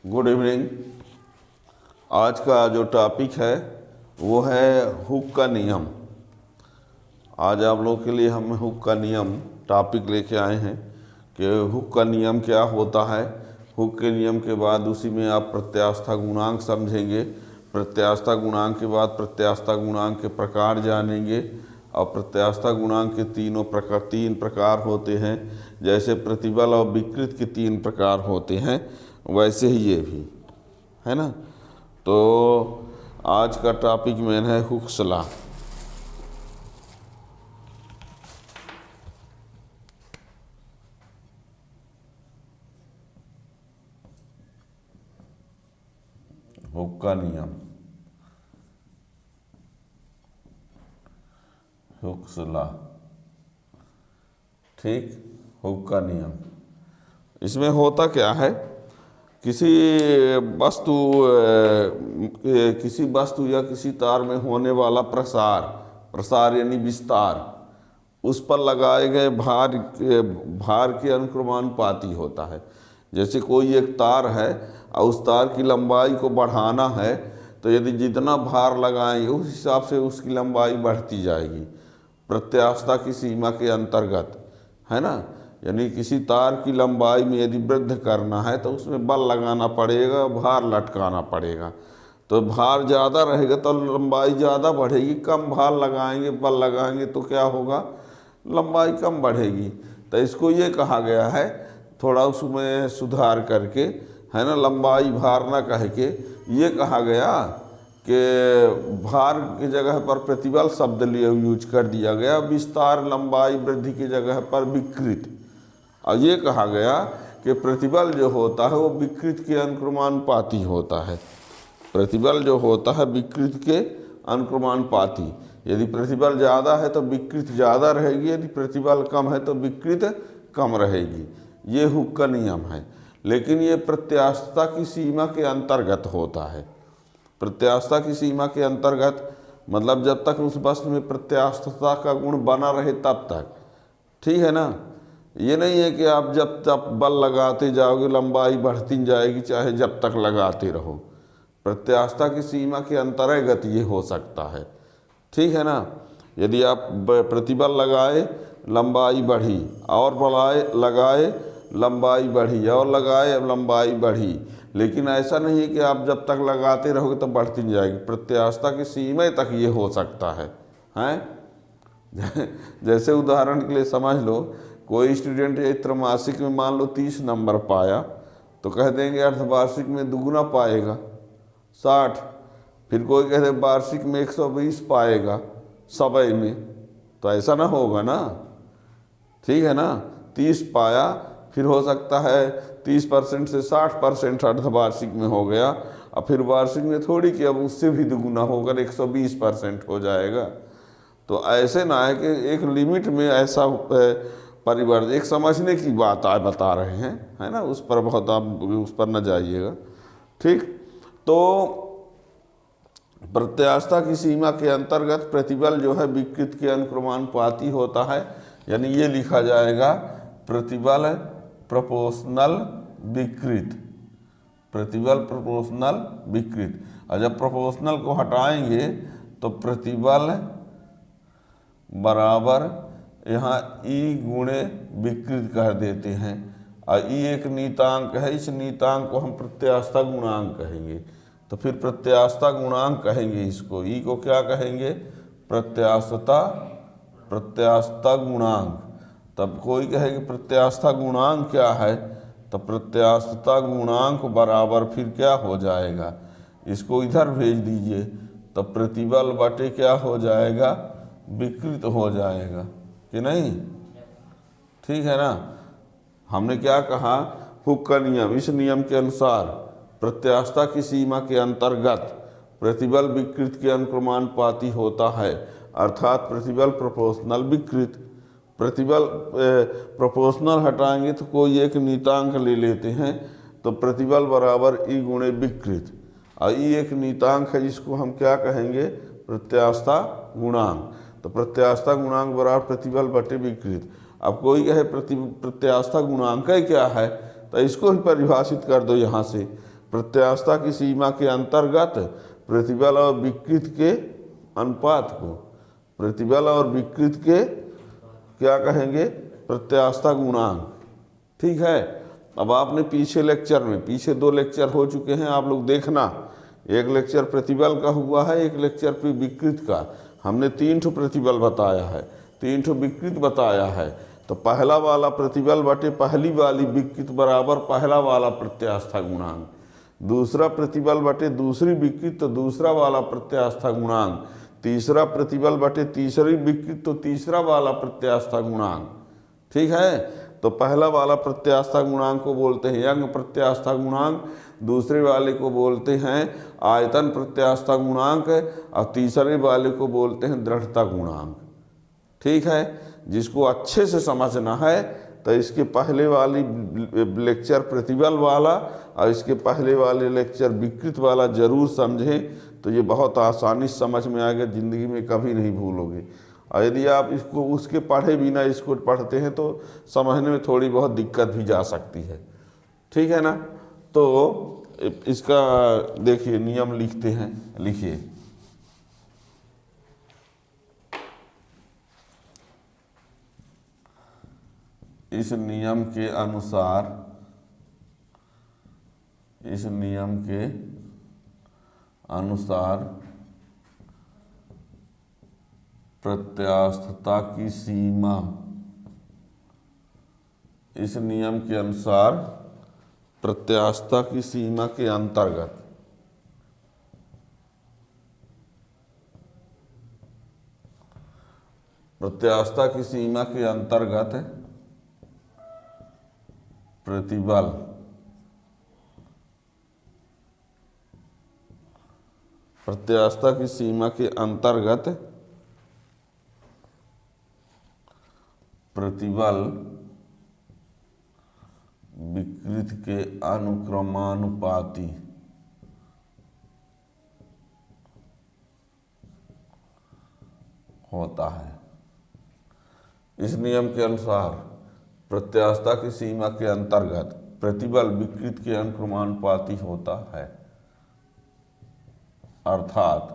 Good evening. आज का जो टॉपिक है वो है हुक का नियम। आज आप लोगों के लिए हम हुक का नियम टॉपिक लेके आए हैं कि हुक का नियम क्या होता है। हुक के नियम के बाद उसी में आप प्रत्यास्था गुणांक समझेंगे। प्रत्यास्था गुणांक के बाद प्रत्यास्था गुणांक के प्रकार जानेंगे और प्रत्यास्था गुणांक के तीन प्रकार होते हैं। जैसे प्रतिबल और विकृत के 3 प्रकार होते हैं वैसे ही ये भी है ना। तो आज का टॉपिक मेन है हुक्स लॉ। हुक का नियम, हुक्स लॉ। ठीक, हुक का नियम। इसमें होता क्या है, किसी वस्तु या किसी तार में होने वाला प्रसार यानी विस्तार उस पर लगाए गए भार के अनुक्रमानुपाती होता है। जैसे कोई एक तार है और उस तार की लंबाई को बढ़ाना है तो यदि जितना भार लगाएंगे उस हिसाब से उसकी लंबाई बढ़ती जाएगी प्रत्यास्था की सीमा के अंतर्गत, है ना। यानी किसी तार की लंबाई में यदि वृद्धि करना है तो उसमें बल लगाना पड़ेगा, भार लटकाना पड़ेगा। तो भार ज़्यादा रहेगा तो लंबाई ज़्यादा बढ़ेगी, कम भार लगाएंगे बल लगाएंगे तो क्या होगा, लंबाई कम बढ़ेगी। तो इसको ये कहा गया है, थोड़ा उसमें सुधार करके, है ना, लंबाई भार ना कह के ये कहा गया कि भार की जगह पर प्रतिबल शब्द लिए यूज कर दिया गया, विस्तार लंबाई वृद्धि की जगह पर विकृत। और ये कहा गया कि प्रतिबल जो होता है वो विकृत के अनुक्रमानुपाती होता है। प्रतिबल जो होता है विकृत के अनुक्रमानुपाती। यदि प्रतिबल ज़्यादा है तो विकृत ज़्यादा रहेगी, यदि प्रतिबल कम है तो विकृत कम रहेगी। ये हुक का नियम है, लेकिन ये प्रत्यास्थता की सीमा के अंतर्गत होता है। प्रत्यास्था की सीमा के अंतर्गत मतलब जब तक उस वस्तु में प्रत्यास्थता का गुण बना रहे तब तक, ठीक है ना। ये नहीं है कि आप जब तक बल लगाते जाओगे लंबाई बढ़ती जाएगी चाहे जब तक लगाते रहो। प्रत्यास्था की सीमा के अंतर्गत ये हो सकता है, ठीक है ना। यदि आप प्रतिबल लगाए लंबाई बढ़ी और लगाए लंबाई बढ़ी और लगाए लंबाई बढ़ी, लेकिन ऐसा नहीं है कि आप जब तक लगाते रहोगे तो बढ़ती जाएगी। प्रत्यास्था की सीमा तक ये हो सकता है, हैं। जैसे उदाहरण के लिए समझ लो, कोई स्टूडेंट त्रैमासिक में मान लो 30 नंबर पाया तो कह देंगे अर्धवार्षिक में दुगुना पाएगा 60। फिर कोई कहते वार्षिक में 120 पाएगा सवय में, तो ऐसा ना होगा ना, ठीक है ना। 30 पाया, फिर हो सकता है 30% से 60% अर्धवार्षिक में हो गया, और फिर वार्षिक में थोड़ी कि अब उससे भी दुगुना होकर 120% हो जाएगा। तो ऐसे ना है कि एक लिमिट में ऐसा परिवर्तन, एक समझने की बात आप बता रहे हैं, है ना। उस पर बहुत आप उस पर न जाइएगा, ठीक। तो प्रत्यास्था की सीमा के अंतर्गत प्रतिबल जो है विकृत के अनुक्रमानुपाती होता है। यानी ये लिखा जाएगा प्रतिबल प्रोपोर्शनल विकृत, प्रतिबल प्रोपोर्शनल विकृत। और जब प्रोपोर्शनल को हटाएंगे तो प्रतिबल बराबर यहाँ ई गुणे विकृत कर देते हैं। और ई एक नीतांक है, इस नीतांक को हम प्रत्यास्था गुणांक कहेंगे। तो फिर प्रत्यास्था गुणांक कहेंगे इसको, ई को क्या कहेंगे, प्रत्यास्था गुणांक। तब कोई कहेगा प्रत्यास्था गुणांक क्या है, तो प्रत्यास्था गुणांक बराबर फिर क्या हो जाएगा, इसको इधर भेज दीजिए तो प्रतिबल बटे क्या हो जाएगा, विकृत हो जाएगा कि नहीं, ठीक है ना। हमने क्या कहा, हुक का नियम, इस नियम के अनुसार प्रत्यास्था की सीमा के अंतर्गत प्रतिबल विकृत के अनुक्रमानुपाती होता है, अर्थात प्रतिबल प्रोपोर्शनल विकृत। प्रतिबल प्रोपोर्शनल हटाएंगे तो कोई एक नीतांक ले लेते हैं, तो प्रतिबल बराबर ई गुणे विकृत। और ई एक नीतांक है जिसको हम क्या कहेंगे, प्रत्यास्था गुणांक। तो प्रत्यास्था गुणांक बराबर प्रतिबल बटे विकृत। अब कोई कहे प्रत्यास्था गुणांक क्या है, तो इसको ही परिभाषित कर दो यहाँ से, प्रत्यास्थता की सीमा के अंतर्गत प्रतिबल और विकृत के अनुपात को, प्रतिबल और विकृत के क्या कहेंगे, प्रत्यास्थता गुणांक। ठीक है। अब आपने पीछे लेक्चर में, पीछे 2 लेक्चर हो चुके हैं, आप लोग देखना, एक लेक्चर प्रतिबल का हुआ है, एक लेक्चर पे विकृत का। हमने 3 ठो प्रतिबल बताया है, 3 ठो विकृत बताया है। तो पहला वाला प्रतिबल बटे पहली वाली विकृत बराबर पहला वाला प्रत्यास्थता गुणांक, दूसरा प्रतिबल बटे दूसरी विकृत तो दूसरा वाला प्रत्यास्थता गुणांक, तीसरा प्रतिबल बटे तीसरी विकृत तो तीसरा वाला प्रत्यास्थता गुणांक। ठीक है। तो पहला वाला प्रत्यास्थता गुणांक को बोलते हैं यंग प्रत्यास्थता गुणांक, दूसरे वाले को बोलते हैं आयतन प्रत्यास्थता गुणांक और तीसरे वाले को बोलते हैं दृढ़ता गुणांक। ठीक है। जिसको अच्छे से समझना है तो इसके पहले वाली लेक्चर प्रतिबल वाला और इसके पहले वाले लेक्चर विकृत वाला जरूर समझें, तो ये बहुत आसानी से समझ में आएगा, ज़िंदगी में कभी नहीं भूलोगे। और यदि आप इसको उसके पढ़े बिना इसको पढ़ते हैं तो समझने में थोड़ी बहुत दिक्कत भी जा सकती है। ठीक है ना। तो इसका देखिए नियम लिखते हैं, लिखिए। इस नियम के अनुसार, इस नियम के अनुसार प्रत्यास्थता की सीमा, इस नियम के अनुसार प्रत्यास्थता की सीमा के अंतर्गत प्रत्यास्थता की सीमा के अंतर्गत प्रतिबल प्रत्यास्थता की सीमा के अंतर्गत प्रतिबल विकृत के अनुक्रमानुपाती होता है। इस नियम के अनुसार प्रत्यास्थता की सीमा के अंतर्गत प्रतिबल विकृत के अनुक्रमानुपाती होता है, अर्थात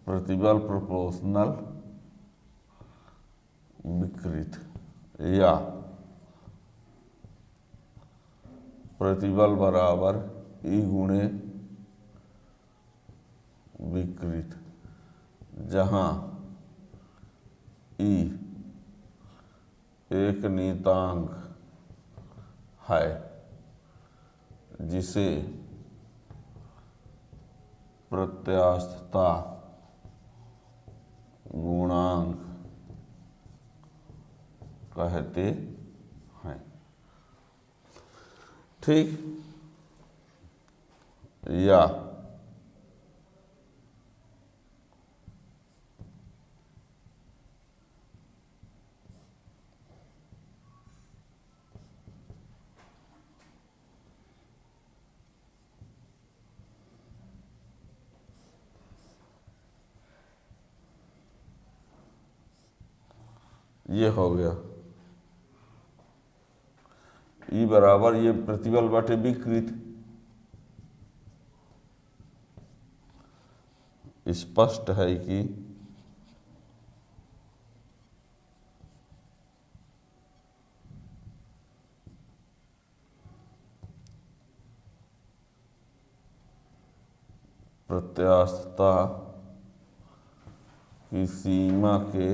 प्रतिबल प्रोपोर्शनल विकृत या प्रतिबल बराबर ई गुणे विकृत, जहां ई एक नियतांक है जिसे प्रत्यास्थता गुणांक कहते हैं। ठीक। या ये हो गया ई बराबर ये प्रतिबल बटे विकृत। स्पष्ट है कि प्रत्यास्थता की सीमा के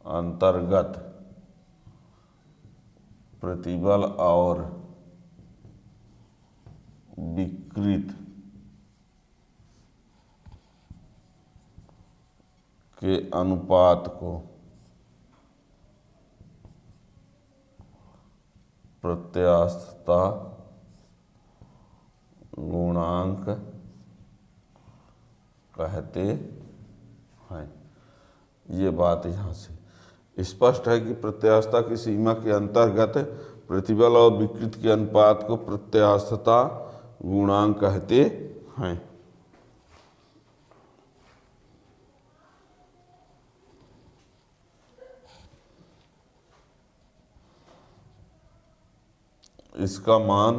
अंतर्गत प्रतिबल और विकृत के अनुपात को प्रत्यास्थता गुणांक कहते हैं। ये बात यहाँ से स्पष्ट है कि प्रत्यास्थता की सीमा के अंतर्गत प्रतिबल और विकृत के अनुपात को प्रत्यास्थता गुणांक कहते हैं। इसका मान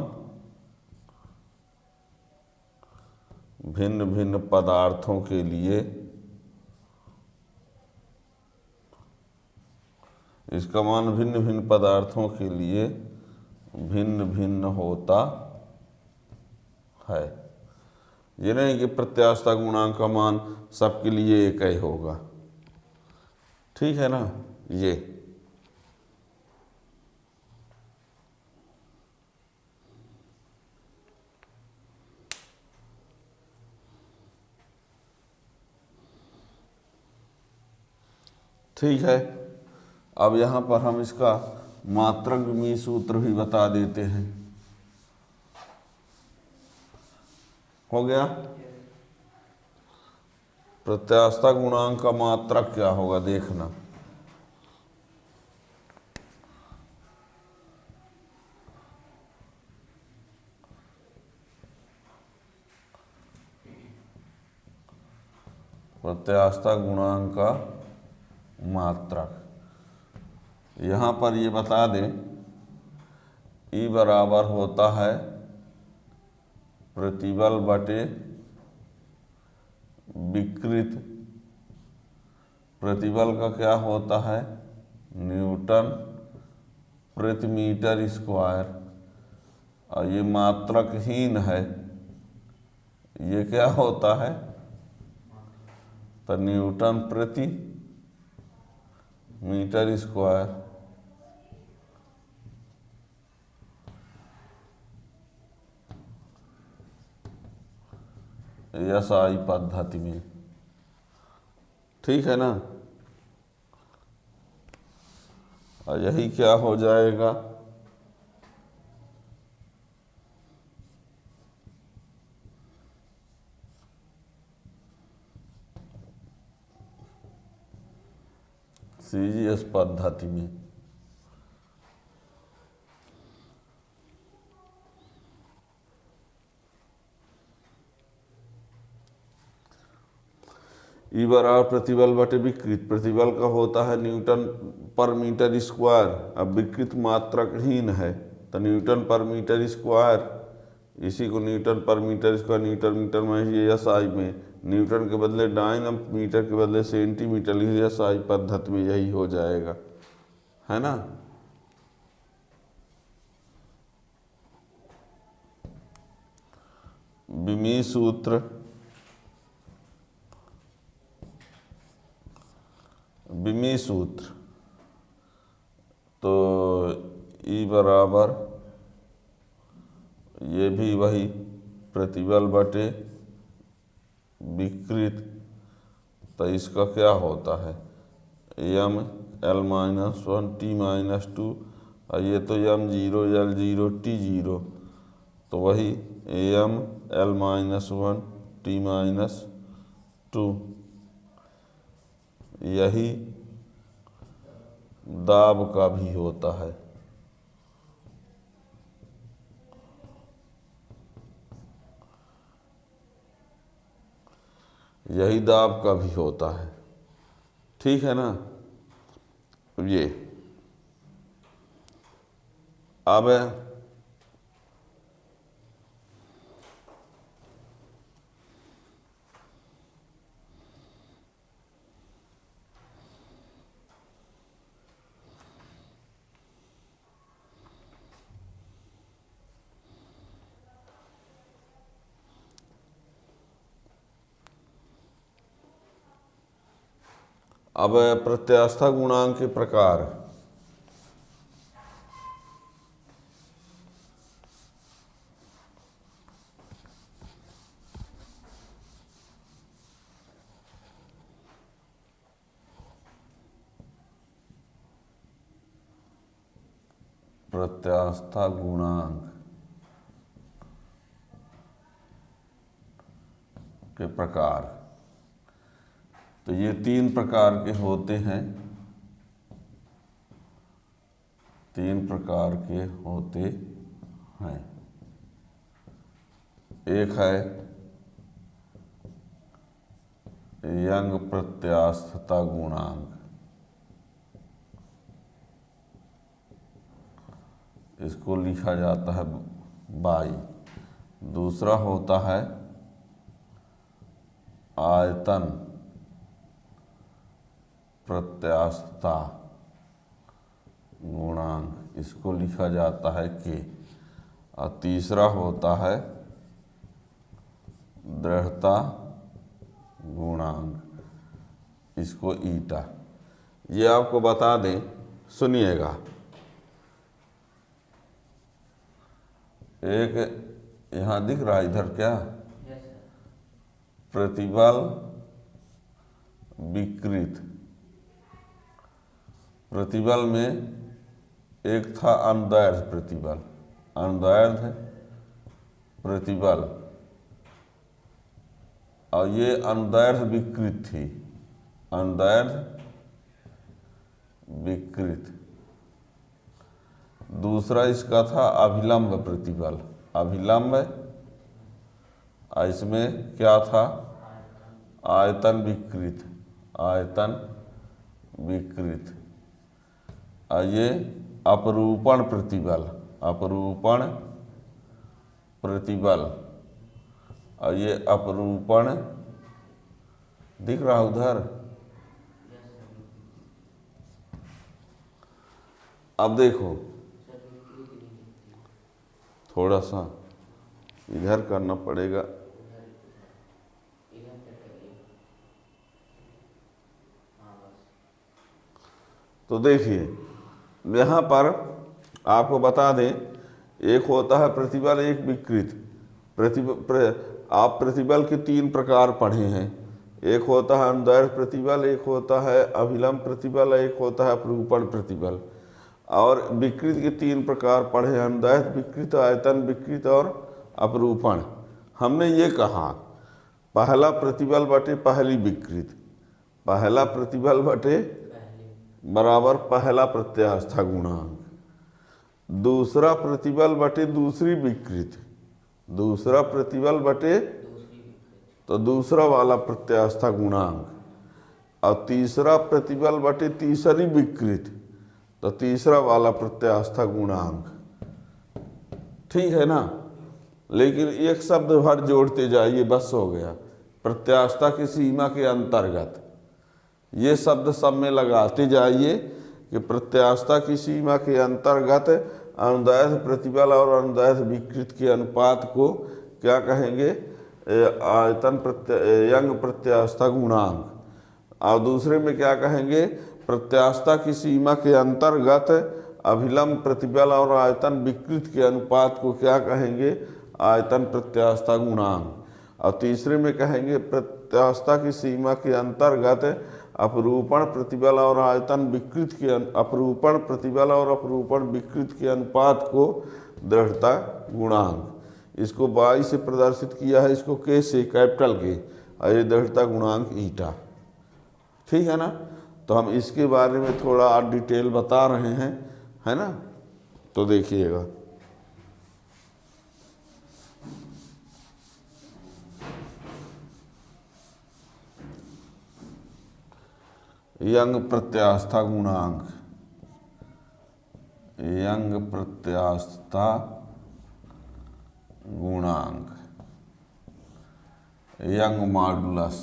भिन्न भिन्न पदार्थों के लिए, इसका मान भिन्न भिन्न पदार्थों के लिए भिन्न भिन्न होता है। ये नहीं कि प्रत्यास्थता गुणांक का मान सबके लिए एक ही होगा, ठीक है ना। ये ठीक है। अब यहाँ पर हम इसका मात्रक विमीय सूत्र भी बता देते हैं। हो गया। प्रत्यास्थता गुणांक का मात्रक क्या होगा देखना। प्रत्यास्थता गुणांक का मात्रक, यहाँ पर ये बता दें, ई बराबर होता है प्रतिबल बटे विकृत। प्रतिबल का क्या होता है, न्यूटन प्रति मीटर स्क्वायर, और ये मात्रकहीन है, ये क्या होता है, तो न्यूटन प्रति मीटर स्क्वायर। एसआई पद्धति में, ठीक है ना। और यही क्या हो जाएगा, सीजीएस पद्धति में। ई बराबर प्रतिबल बटे विकृत। प्रतिबल का होता है न्यूटन पर मीटर स्क्वायर, अब विकृत मात्रकहीन है तो न्यूटन पर मीटर स्क्वायर, इसी को न्यूटन पर मीटर स्क्वायर, न्यूटन मीटर में ये एसआई में, न्यूटन के बदले डायन, मीटर के बदले सेंटीमीटर, एसआई पद्धति में यही हो जाएगा, है ना। विमीय सूत्र, विमीय सूत्र तो ई बराबर, ये भी वही प्रतिबल बटे विकृत, तो इसका क्या होता है, M L minus one T minus two, और ये तो M zero L zero T zero, तो वही M L minus one T minus two. यही दाब का भी होता है। यही दाब का भी होता है, ठीक है ना। ये अब प्रत्यास्थता गुणांक के प्रकार। प्रत्यास्थता गुणांक के प्रकार, तो ये तीन प्रकार के होते हैं, तीन प्रकार के होते हैं। एक है यंग प्रत्यास्थता गुणांक, इसको लिखा जाता है बाई। दूसरा होता है आयतन प्रत्यास्थता गुणांक, इसको लिखा जाता है के। और तीसरा होता है दृढ़ता गुणांक, इसको ईटा। ये आपको बता दें, सुनिएगा। एक यहाँ दिख रहा है इधर क्या, प्रतिबल विकृत। प्रतिबल में एक था अनुदैर्ध्य प्रतिबल, अनुदैर्ध्य प्रतिबल, और ये अनुदैर्ध्य विकृत थी, अनुदैर्ध्य विकृत। दूसरा इसका था अभिलंब प्रतिबल, अभिलंब, और इसमें क्या था, आयतन विकृत, आयतन विकृत। और ये अपरूपण प्रतिबल, अपरूपण प्रतिबल, और ये अपरूपण दिख रहा उधर। अब देखो, थोड़ा सा इधर करना पड़ेगा। तो देखिए यहाँ पर आपको बता दें, एक होता है प्रतिबल, एक विकृत। आप प्रतिबल के 3 प्रकार पढ़े हैं। एक होता है अनुदैर्ध्य प्रतिबल, एक होता है अभिलंब प्रतिबल, एक होता है अपरूपण प्रतिबल। और विकृत के 3 प्रकार पढ़े हैं, अनुदैर्ध्य विकृत, आयतन विकृत और अपरूपण। हमने ये कहा पहला प्रतिबल बटे पहली विकृत, पहला प्रतिबल बटे बराबर पहला प्रत्यास्था गुणांक, दूसरा प्रतिबल बटे दूसरी विकृत, दूसरा प्रतिबल बटे तो दूसरा वाला प्रत्यास्था गुणांक, और तीसरा प्रतिबल बटे तीसरी विकृत, तो तीसरा वाला प्रत्यास्था गुणांक। ठीक है ना। लेकिन एक शब्द भर जोड़ते जाइए, बस हो गया। प्रत्यास्था की सीमा के अंतर्गत, ये शब्द सब में लगाते जाइए कि प्रत्यास्था की सीमा के अंतर्गत अनुदैर्ध्य प्रतिबल और अनुदैर्ध्य विकृत के अनुपात को क्या कहेंगे, आयतन यंग प्रत्यास्था गुणांक। और दूसरे में क्या कहेंगे, प्रत्यास्था की सीमा के अंतर्गत अभिलंब प्रतिबल और आयतन विकृत के अनुपात को क्या कहेंगे, आयतन प्रत्यास्था गुणांक। और तीसरे में कहेंगे प्रत्यास्था की सीमा के अंतर्गत अपरूपण प्रतिबल और आयतन विकृत के अपरूपण प्रतिबल और अपरूपण विकृत के अनुपात को दृढ़ता गुणांक। इसको बाई से प्रदर्शित किया है, इसको के से, कैपिटल के, और ये दृढ़ता गुणांक ईटा। ठीक है ना। तो हम इसके बारे में थोड़ा और डिटेल बता रहे हैं, है ना। तो देखिएगा, यंग प्रत्यास्था गुणांक, यंग प्रत्यास्था गुणांक, यंग मॉडुलस।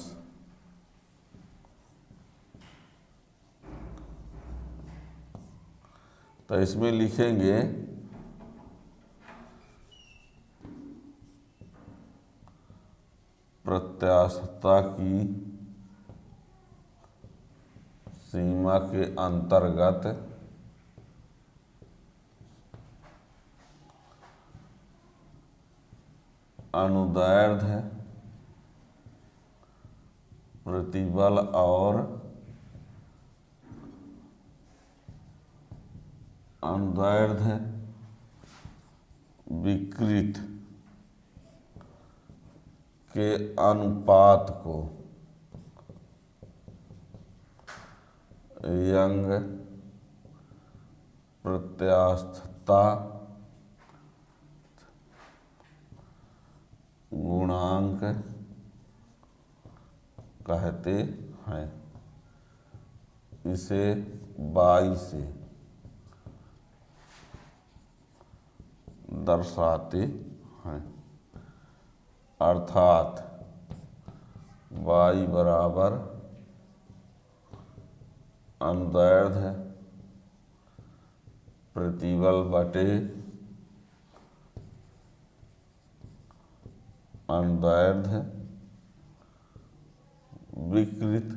तो इसमें लिखेंगे प्रत्यास्थता की सीमा के अंतर्गत अनुदैर्ध्य प्रतिबल और अनुदैर्ध्य विकृत के अनुपात को यंग प्रत्यास्थता गुणांक कहते हैं। इसे बाई से दर्शाते हैं, अर्थात y बराबर अनुदैर्ध्य प्रतिबल बटे अनुदैर्ध्य विकृत।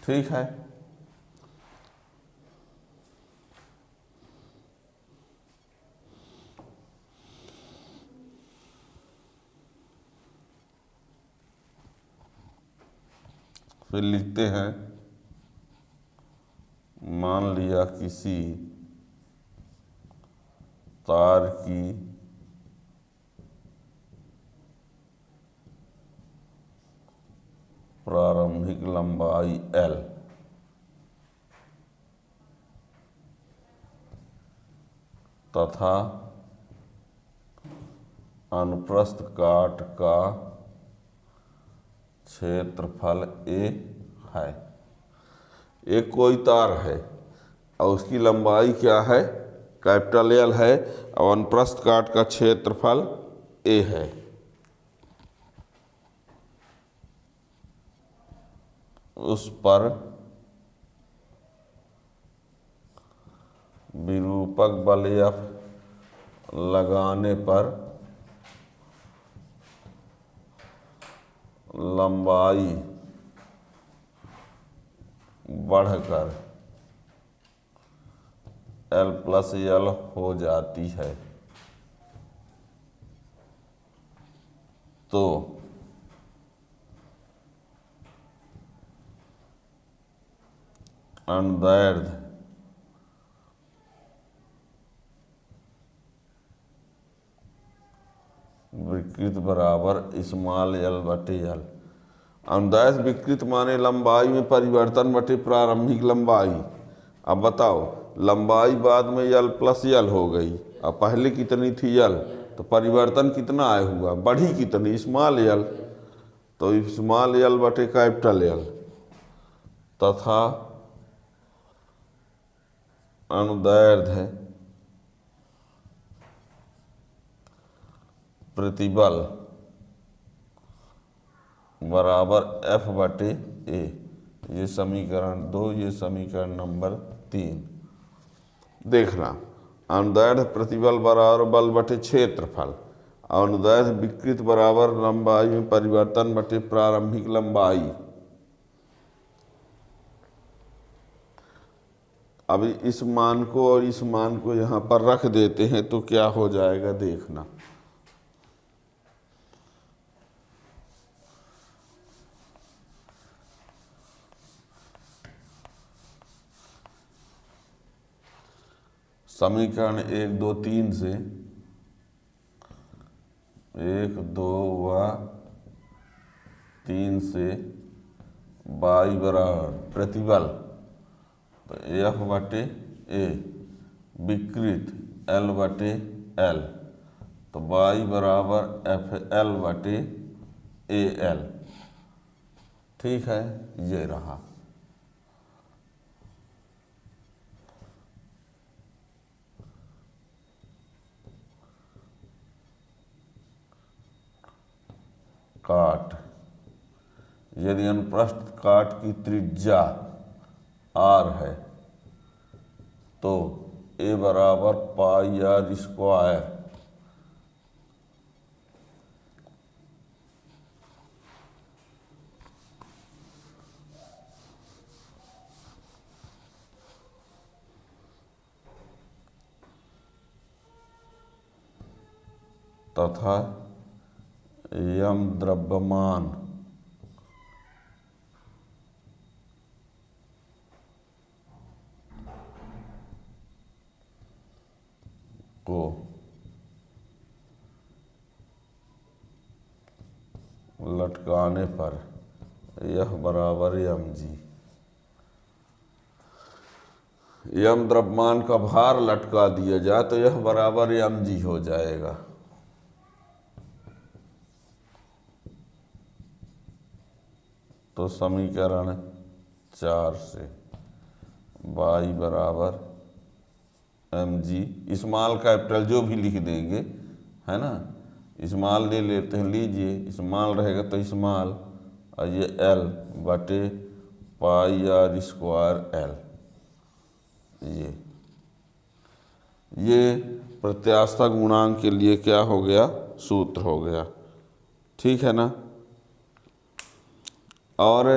ठीक है, फिर लिखते हैं, मान लिया किसी तार की प्रारंभिक लंबाई L तथा अनुप्रस्थ काट का क्षेत्रफल A है। एक कोई तार है और उसकी लंबाई क्या है, कैपिटल L है, और अनुप्रस्थ काट का क्षेत्रफल A है। उस पर विरूपक बल F लगाने पर लंबाई बढ़कर L+L हो जाती है। तो अनुदैर्ध्य विकृत बराबर स्मॉल l बटे L। अनुदैर्ध्य विकृत माने लंबाई में परिवर्तन बटे प्रारंभिक लंबाई। अब बताओ, लंबाई बाद में L+L हो गई, अब पहले कितनी थी L, तो परिवर्तन कितना आया हुआ, बढ़ी कितनी, स्मॉल l। तो स्मॉल l बटे कैपिटल L तथा अनुदैर्ध्य प्रतिबल बराबर F बटे A। ये समीकरण 2, ये समीकरण नंबर 3। देखना, अनुदैर्ध्य प्रतिबल बराबर बल बटे क्षेत्रफल, अनुदैर्ध्य विकृत बराबर लंबाई में परिवर्तन बटे प्रारंभिक लंबाई। अभी इस मान को और इस मान को यहाँ पर रख देते हैं तो क्या हो जाएगा, देखना। समीकरण 1, 2, 3 से 1, 2 व 3 से y बराबर प्रतिबल तो F बटे A विकृत L बटे L, तो y बराबर FL बटे AL। ठीक है, ये रहा। काट, यदि अनुप्रस्थ काट की त्रिज्या R है तो A बराबर पाई R स्क्वायर तथा यम द्रव्यमान को लटकाने पर यह बराबर mg। यम द्रव्यमान का भार लटका दिया जाए तो यह बराबर mg हो जाएगा। तो समीकरण 4 से y बराबर mg, स्मॉल कैपिटल जो भी लिख देंगे, है ना। स्मॉल ले लेते हैं, लीजिए स्मॉल रहेगा तो स्मॉल, और ये l बटे पाई आर स्क्वायर l। ये प्रत्यास्थता गुणांक के लिए क्या हो गया, सूत्र हो गया, ठीक है ना। और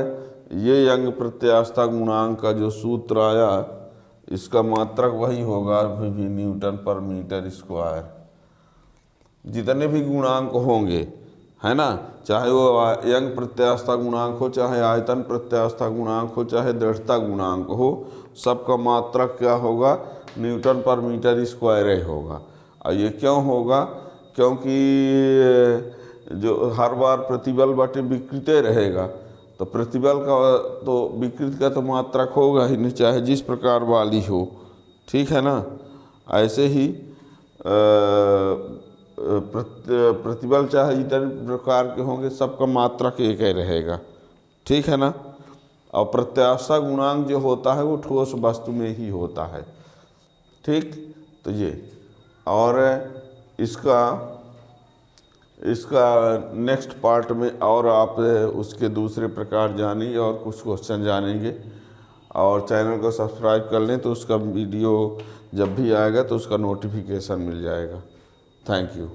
ये यंग प्रत्यास्थता गुणांक का जो सूत्र आया, इसका मात्रक वही होगा भी न्यूटन पर मीटर स्क्वायर। जितने भी गुणांक होंगे, है ना, चाहे वो यंग प्रत्यास्थता गुणांक हो, चाहे आयतन प्रत्यास्थता गुणांक हो, चाहे दृढ़ता गुणांक हो, सबका मात्रक क्या होगा, न्यूटन पर मीटर स्क्वायर ही होगा। और ये क्यों होगा, क्योंकि जो हर बार प्रतिबल बटे विकृति रहेगा, तो प्रतिबल का तो विकृति का तो मात्रक होगा ही नहीं, चाहे जिस प्रकार वाली हो, ठीक है ना। ऐसे ही प्रतिबल चाहे जितने प्रकार के होंगे, सबका मात्रक एक ही रहेगा, ठीक है ना। और प्रत्यास्थता गुणांक जो होता है वो ठोस वस्तु में ही होता है, ठीक। तो ये, और इसका नेक्स्ट पार्ट में और आप उसके दूसरे प्रकार जानेंगे और कुछ क्वेश्चन जानेंगे। और चैनल को सब्सक्राइब कर लें तो उसका वीडियो जब भी आएगा तो उसका नोटिफिकेशन मिल जाएगा। Thank you.